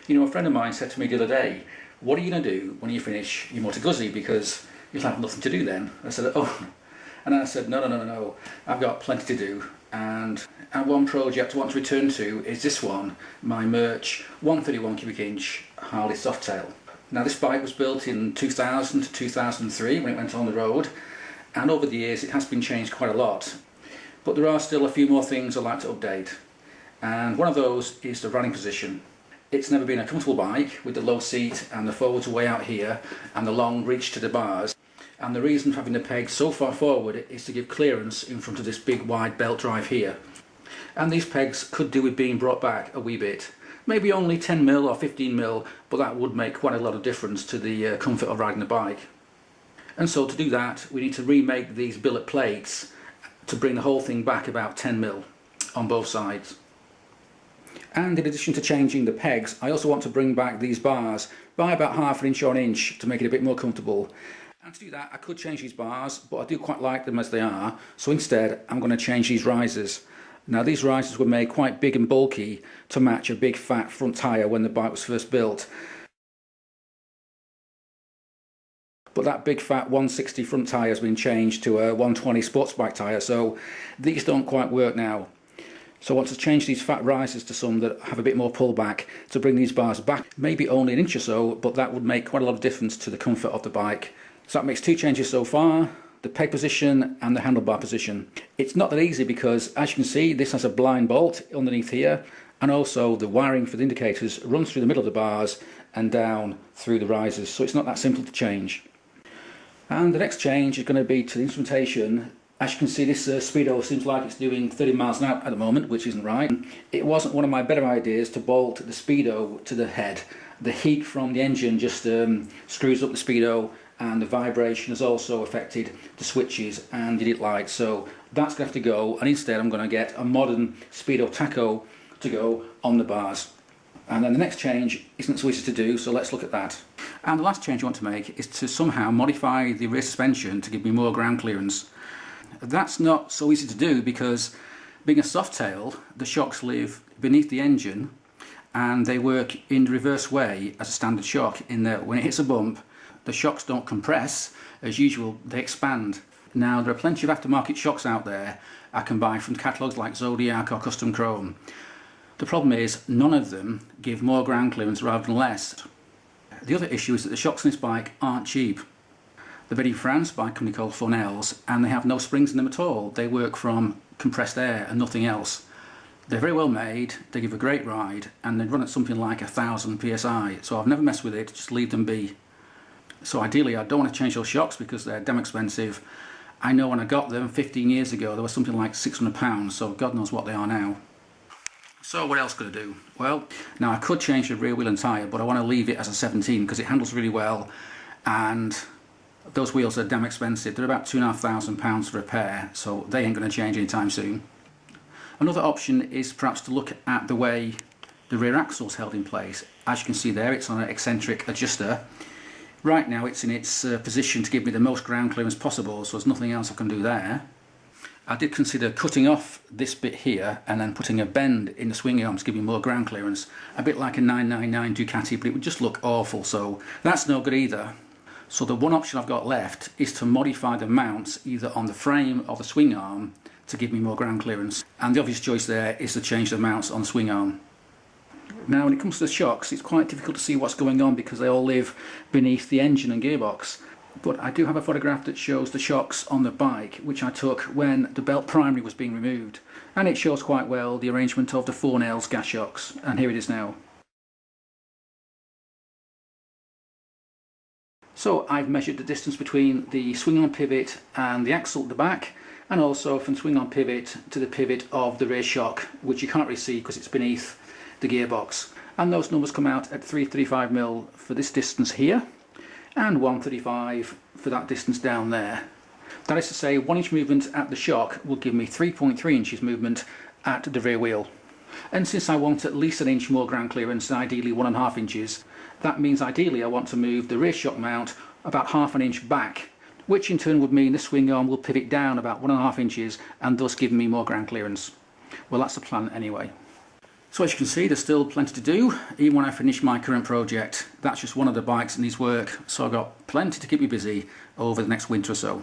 You know, a friend of mine said to me the other day, what are you going to do when you finish your Motor Guzzi, because you'll have nothing to do then? I said, oh, and I said, no, I've got plenty to do, and one project I want to return to is this one, my Merch 131 cubic inch Harley Softail. Now this bike was built in 2000 to 2003 when it went on the road, and over the years it has been changed quite a lot, but there are still a few more things I'd like to update, and one of those is the riding position. It's never been a comfortable bike with the low seat and the forwards way out here and the long reach to the bars. And the reason for having the pegs so far forward is to give clearance in front of this big wide belt drive here. And these pegs could do with being brought back a wee bit. Maybe only 10mm or 15mm, but that would make quite a lot of difference to the comfort of riding the bike. And so to do that, we need to remake these billet plates to bring the whole thing back about 10mm on both sides. And in addition to changing the pegs, I also want to bring back these bars by about ½ inch or an inch to make it a bit more comfortable. And to do that, I could change these bars, but I do quite like them as they are, so instead I'm going to change these risers. Now these risers were made quite big and bulky to match a big fat front tyre when the bike was first built. But that big fat 160 front tyre has been changed to a 120 sports bike tyre, so these don't quite work now. So I want to change these fat risers to some that have a bit more pullback to bring these bars back, maybe only an inch or so, but that would make quite a lot of difference to the comfort of the bike. So that makes two changes so far, the peg position and the handlebar position. It's not that easy because, as you can see, this has a blind bolt underneath here, and also the wiring for the indicators runs through the middle of the bars and down through the risers, so it's not that simple to change. And the next change is going to be to the instrumentation. As you can see, this speedo seems like it's doing 30 miles an hour at the moment, which isn't right. It wasn't one of my better ideas to bolt the speedo to the head. The heat from the engine just screws up the speedo, and the vibration has also affected the switches and the lights, so that's going to have to go, and instead I'm going to get a modern speedo tacho to go on the bars. And then the next change isn't so easy to do, so let's look at that. And the last change I want to make is to somehow modify the rear suspension to give me more ground clearance. That's not so easy to do because, being a Softail, the shocks live beneath the engine and they work in the reverse way as a standard shock, in that when it hits a bump, the shocks don't compress as usual, they expand. Now there are plenty of aftermarket shocks out there I can buy from catalogues like Zodiac or Custom Chrome. The problem is none of them give more ground clearance rather than less. The other issue is that the shocks on this bike aren't cheap. They're made in France by a company called Fonels, and they have no springs in them at all. They work from compressed air and nothing else. They're very well made, they give a great ride, and they run at something like 1000 psi, so I've never messed with it, just leave them be. So ideally I don't want to change those shocks because they're damn expensive. I know when I got them 15 years ago they were something like £600, so God knows what they are now. So what else could I do? Well, now I could change the rear wheel and tyre, but I want to leave it as a 17 because it handles really well, and those wheels are damn expensive. They're about £2,500 for a pair, so they ain't going to change anytime soon. Another option is perhaps to look at the way the rear axle is held in place. As you can see there, it's on an eccentric adjuster. Right now it's in its position to give me the most ground clearance possible, so there's nothing else I can do there. I did consider cutting off this bit here and then putting a bend in the swing arm to give me more ground clearance, a bit like a 999 Ducati, but it would just look awful, so that's no good either. So the one option I've got left is to modify the mounts either on the frame or the swing arm to give me more ground clearance, and the obvious choice there is to change the mounts on the swing arm. Now when it comes to the shocks, it's quite difficult to see what's going on because they all live beneath the engine and gearbox. But I do have a photograph that shows the shocks on the bike, which I took when the belt primary was being removed, and it shows quite well the arrangement of the 4-nails gas shocks, and here it is now. So I've measured the distance between the swing arm pivot and the axle at the back, and also from swing arm pivot to the pivot of the rear shock, which you can't really see because it's beneath the gearbox, and those numbers come out at 335mm for this distance here and 135 for that distance down there. That is to say, 1 inch movement at the shock will give me 3.3 inches movement at the rear wheel. And since I want at least an inch more ground clearance, ideally 1.5 inches, that means ideally I want to move the rear shock mount about ½ inch back, which in turn would mean the swing arm will pivot down about 1.5 inches and thus give me more ground clearance. Well, that's the plan anyway. So as you can see, there's still plenty to do, even when I finish my current project. That's just one of the bikes that needs work, so I've got plenty to keep me busy over the next winter or so.